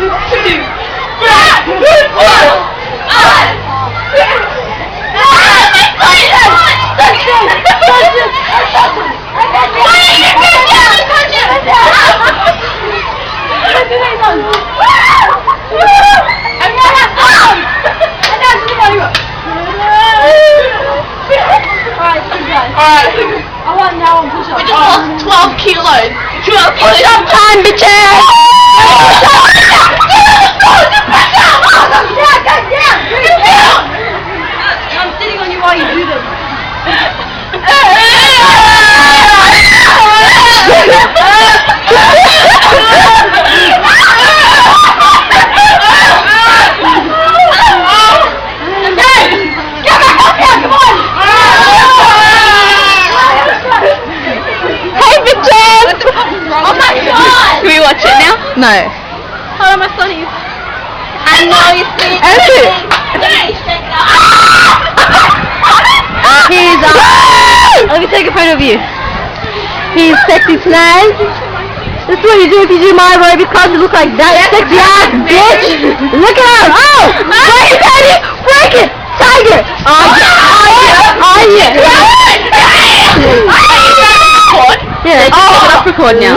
I want now on push-up. We just lost 12 kilos. Push-up time, bitches! I'm sitting on you while you do them. Can we watch it now? No. How are my sunnies? I know you see. He's let me take a photo of you. He's sexy snaz. This is what you do if you do my aerobic class. You look like that sexy ass bitch. Look at him. Oh, break it, baby. Break it. Tiger. Oh yeah. Oh yeah. Yeah. Oh, stop record now.